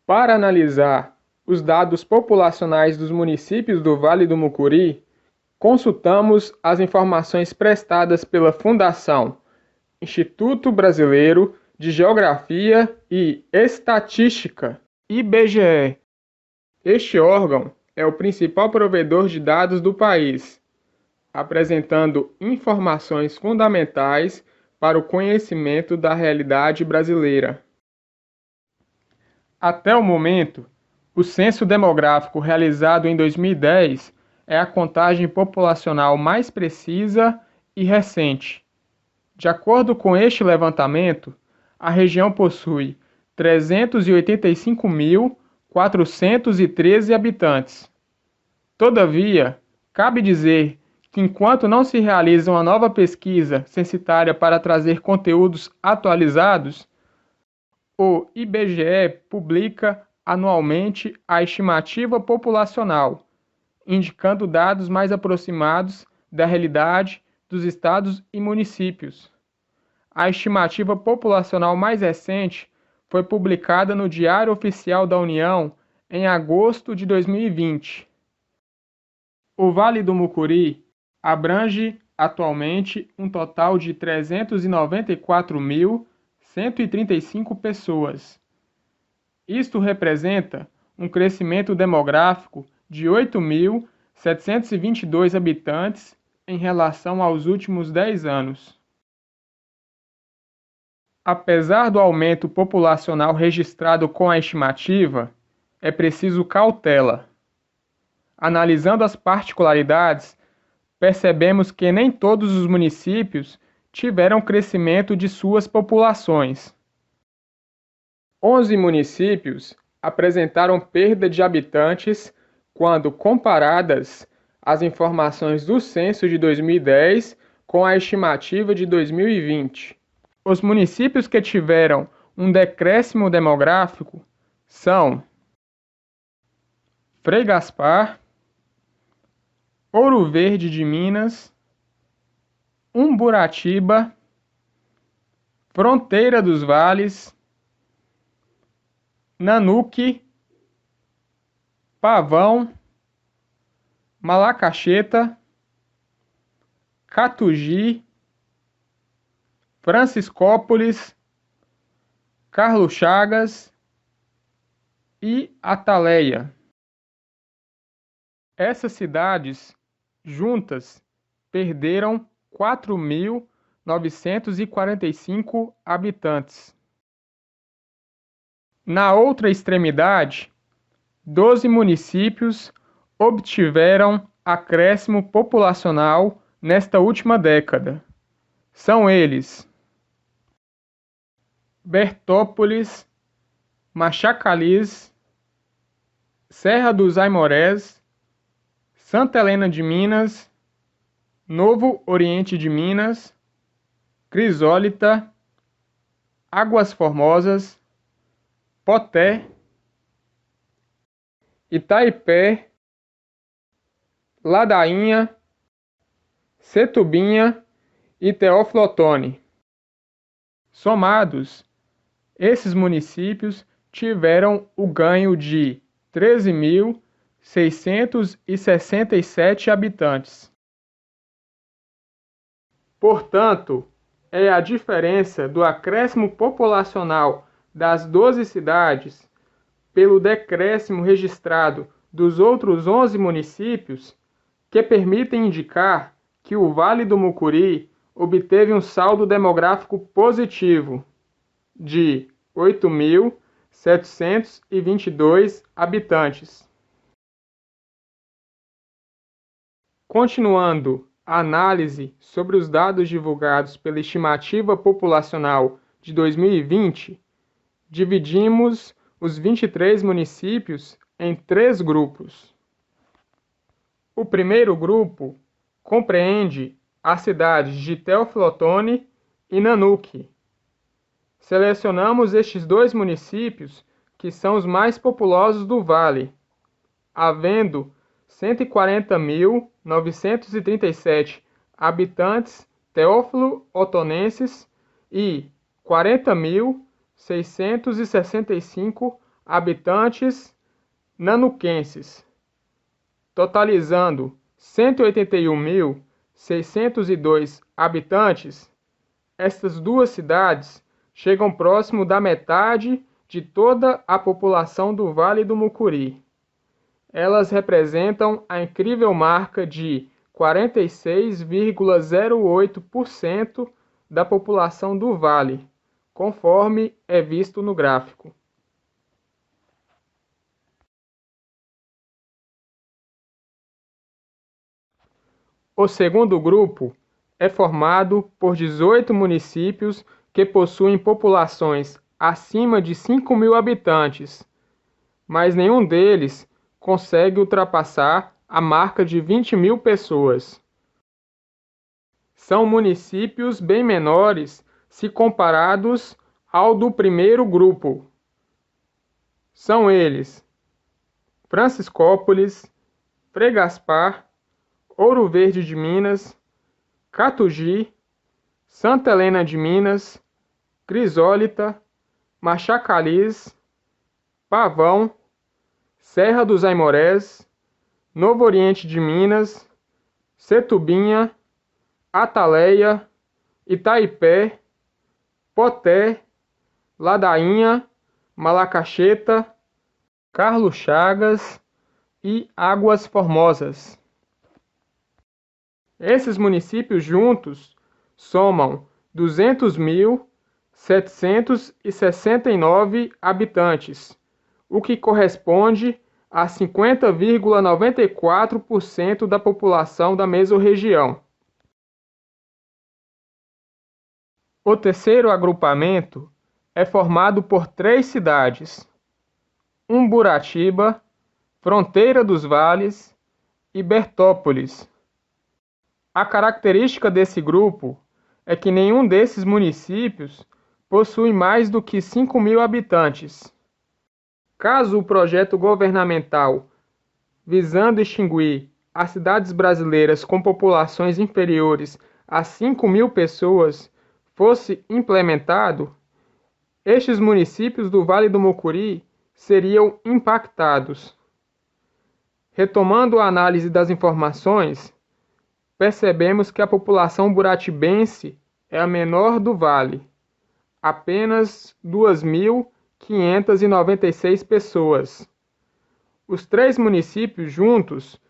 Para analisar os dados populacionais dos municípios do Vale do Mucuri, consultamos as informações prestadas pela Fundação Instituto Brasileiro de Geografia e Estatística, IBGE. Este órgão é o principal provedor de dados do país, apresentando informações fundamentais para o conhecimento da realidade brasileira. Até o momento, o censo demográfico realizado em 2010 é a contagem populacional mais precisa e recente. De acordo com este levantamento, a região possui 385.413 habitantes. Todavia, cabe dizer que enquanto não se realiza uma nova pesquisa censitária para trazer conteúdos atualizados, o IBGE publica anualmente a estimativa populacional, indicando dados mais aproximados da realidade dos estados e municípios. A estimativa populacional mais recente foi publicada no Diário Oficial da União em agosto de 2020. O Vale do Mucuri abrange atualmente um total de 394.135 pessoas. Isto representa um crescimento demográfico de 8.722 habitantes em relação aos últimos 10 anos. Apesar do aumento populacional registrado com a estimativa, é preciso cautela. Analisando as particularidades, percebemos que nem todos os municípios tiveram crescimento de suas populações. 11 municípios apresentaram perda de habitantes quando comparadas as informações do censo de 2010 com a estimativa de 2020. Os municípios que tiveram um decréscimo demográfico são Frei Gaspar, Ouro Verde de Minas, Umburatiba, Fronteira dos Vales, Nanuque, Pavão, Malacacheta, Catugi, Franciscópolis, Carlos Chagas e Ataleia. Essas cidades, juntas, perderam 4.945 habitantes. Na outra extremidade, 12 municípios obtiveram acréscimo populacional nesta última década. São eles: Bertópolis, Machacalis, Serra dos Aimorés, Santa Helena de Minas, Novo Oriente de Minas, Crisólita, Águas Formosas, Poté, Itaipé, Ladainha, Setubinha e Teófilo Otoni. Somados, esses municípios tiveram o ganho de 13.667 habitantes. Portanto, é a diferença do acréscimo populacional das 12 cidades pelo decréscimo registrado dos outros 11 municípios que permitem indicar que o Vale do Mucuri obteve um saldo demográfico positivo de 8.722 habitantes. Continuando a análise sobre os dados divulgados pela estimativa populacional de 2020, dividimos os 23 municípios em 3 grupos. O primeiro grupo compreende as cidades de Teófilo Otoni e Nanuque. Selecionamos estes 2 municípios, que são os mais populosos do Vale, havendo 140.937 habitantes teófilo otonenses e 40.665 habitantes nanuquenses, totalizando 181.602 habitantes. Estas duas cidades chegam próximo da metade de toda a população do Vale do Mucuri. Elas representam a incrível marca de 46,08% da população do vale, conforme é visto no gráfico. O segundo grupo é formado por 18 municípios que possuem populações acima de 5.000 habitantes, mas nenhum deles consegue ultrapassar a marca de 20.000 pessoas. São municípios bem menores se comparados ao do primeiro grupo. São eles: Franciscópolis, Frei Gaspar, Ouro Verde de Minas, Catugi, Santa Helena de Minas, Crisólita, Machacaliz, Pavão, Serra dos Aimorés, Novo Oriente de Minas, Setubinha, Ataleia, Itaipé, Poté, Ladainha, Malacacheta, Carlos Chagas e Águas Formosas. Esses municípios juntos somam 200.769 habitantes, o que corresponde a 50,94% da população da mesorregião. O terceiro agrupamento é formado por 3 cidades: Umburatiba, Fronteira dos Vales e Bertópolis. A característica desse grupo é que nenhum desses municípios possui mais do que 5.000 habitantes. Caso o projeto governamental visando extinguir as cidades brasileiras com populações inferiores a 5.000 pessoas fosse implementado, estes municípios do Vale do Mucuri seriam impactados. Retomando a análise das informações, percebemos que a população buratibense é a menor do vale, apenas 2.596 pessoas. Os 3 municípios juntos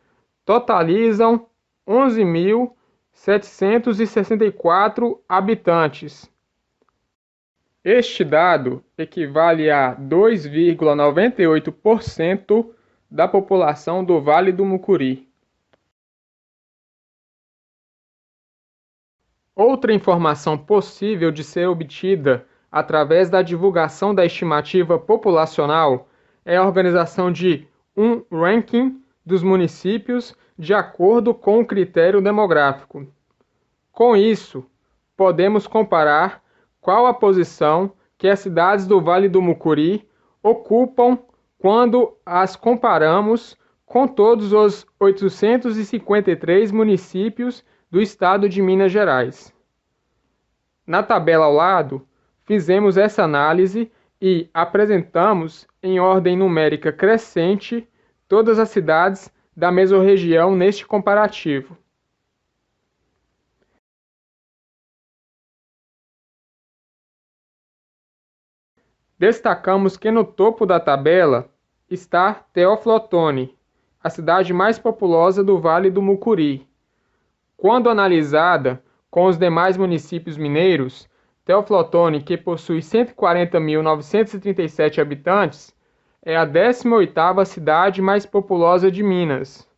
totalizam 11.764 habitantes. Este dado equivale a 2,98% da população do Vale do Mucuri. Outra informação possível de ser obtida através da divulgação da estimativa populacional é a organização de um ranking dos municípios de acordo com o critério demográfico. Com isso, podemos comparar qual a posição que as cidades do Vale do Mucuri ocupam quando as comparamos com todos os 853 municípios do estado de Minas Gerais. Na tabela ao lado, fizemos essa análise e apresentamos em ordem numérica crescente todas as cidades da mesorregião neste comparativo. Destacamos que no topo da tabela está Teófilo Otoni, a cidade mais populosa do Vale do Mucuri. Quando analisada com os demais municípios mineiros, Teófilo Otoni, que possui 140.937 habitantes, é a 18ª cidade mais populosa de Minas.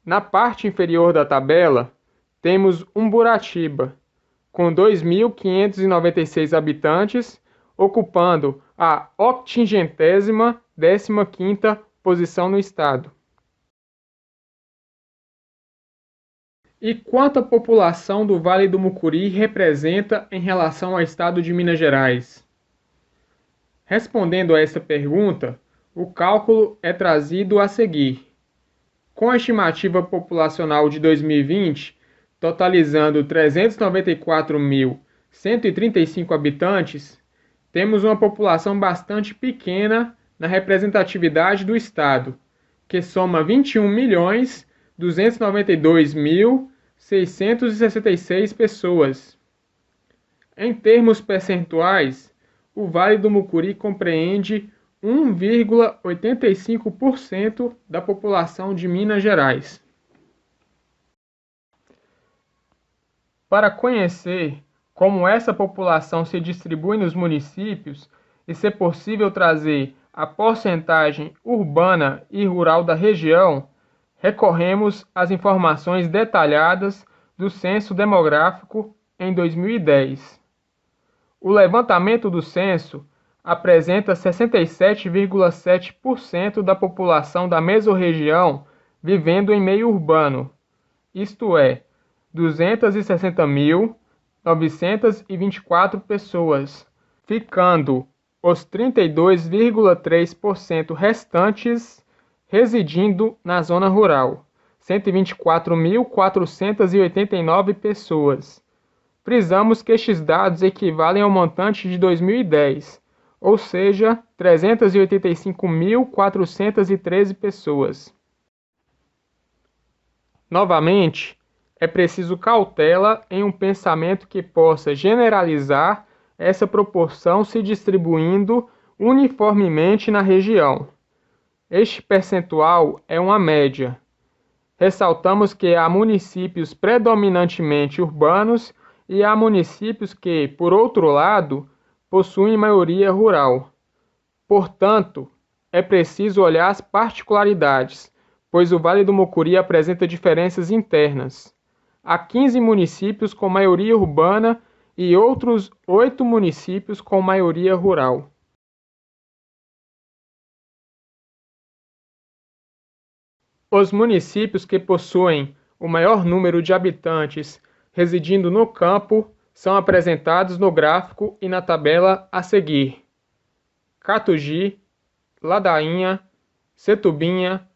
Na parte inferior da tabela, temos Umburatiba, com 2.596 habitantes, ocupando a 85ª posição no estado. E quanto a população do Vale do Mucuri representa em relação ao estado de Minas Gerais? Respondendo a essa pergunta, o cálculo é trazido a seguir. Com a estimativa populacional de 2020, totalizando 394.135 habitantes, temos uma população bastante pequena na representatividade do Estado, que soma 21.292.666 pessoas. Em termos percentuais, o Vale do Mucuri compreende 1,85% da população de Minas Gerais. Para conhecer como essa população se distribui nos municípios e, se possível, trazer a porcentagem urbana e rural da região, recorremos às informações detalhadas do Censo Demográfico em 2010. O levantamento do censo apresenta 67,7% da população da mesorregião vivendo em meio urbano, isto é, 260.924 pessoas, ficando os 32,3% restantes residindo na zona rural, 124.489 pessoas. Frisamos que estes dados equivalem ao montante de 2010, ou seja, 385.413 pessoas. Novamente, é preciso cautela em um pensamento que possa generalizar essa proporção se distribuindo uniformemente na região. Este percentual é uma média. Ressaltamos que há municípios predominantemente urbanos e há municípios que, por outro lado, possuem maioria rural. Portanto, é preciso olhar as particularidades, pois o Vale do Mucuri apresenta diferenças internas. Há 15 municípios com maioria urbana e outros 8 municípios com maioria rural. Os municípios que possuem o maior número de habitantes residindo no campo são apresentados no gráfico e na tabela a seguir: Catugi, Ladainha, Setubinha,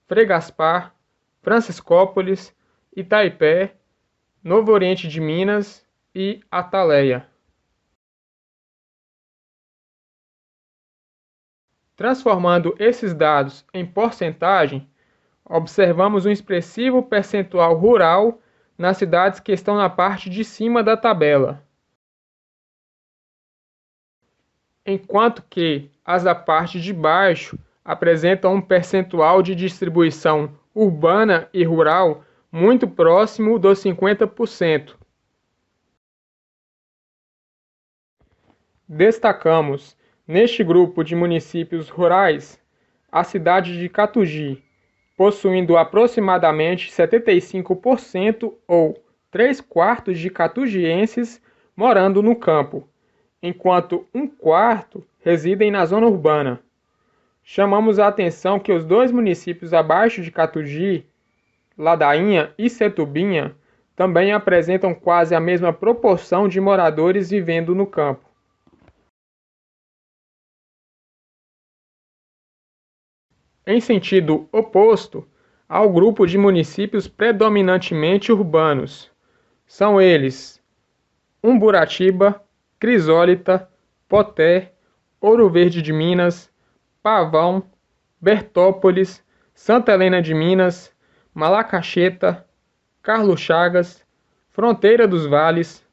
Fregaspar, Franciscópolis, Itaipé, Novo Oriente de Minas e Ataleia. Transformando esses dados em porcentagem, observamos um expressivo percentual rural nas cidades que estão na parte de cima da tabela, enquanto que as da parte de baixo apresentam um percentual de distribuição urbana e rural muito próximo dos 50%. Destacamos, neste grupo de municípios rurais, a cidade de Catugi, possuindo aproximadamente 75% ou 3/4 de catugienses morando no campo, enquanto 1/4 residem na zona urbana. Chamamos a atenção que os dois municípios abaixo de Catugi, Ladainha e Setubinha, também apresentam quase a mesma proporção de moradores vivendo no campo. Em sentido oposto ao grupo de municípios predominantemente urbanos. São eles Umburatiba, Crisólita, Poté, Ouro Verde de Minas, Pavão, Bertópolis, Santa Helena de Minas, Malacacheta, Carlos Chagas, Fronteira dos Vales,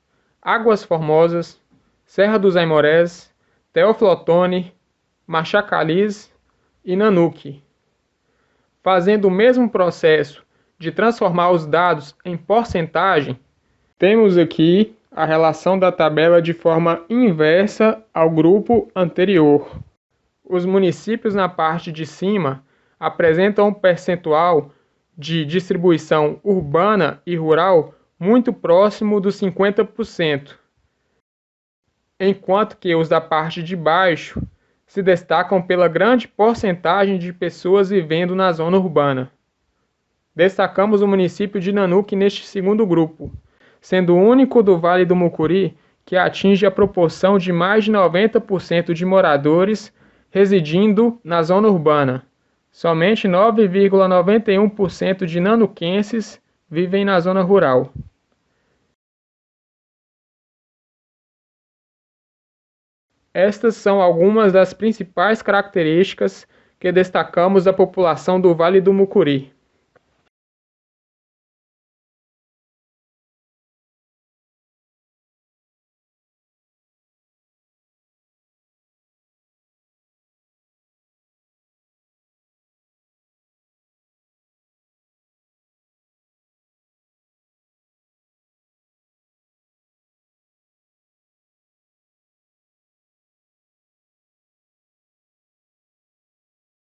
Águas Formosas, Serra dos Aimorés, Teófilo Otoni, Machacaliz e Nanuque. Fazendo o mesmo processo de transformar os dados em porcentagem, temos aqui a relação da tabela de forma inversa ao grupo anterior. Os municípios na parte de cima apresentam um percentual de distribuição urbana e rural muito próximo dos 50%, enquanto que os da parte de baixo se destacam pela grande porcentagem de pessoas vivendo na zona urbana. Destacamos o município de Nanuque neste segundo grupo, sendo o único do Vale do Mucuri que atinge a proporção de mais de 90% de moradores residindo na zona urbana. Somente 9,91% de nanuquenses vivem na zona rural. Estas são algumas das principais características que destacamos da população do Vale do Mucuri.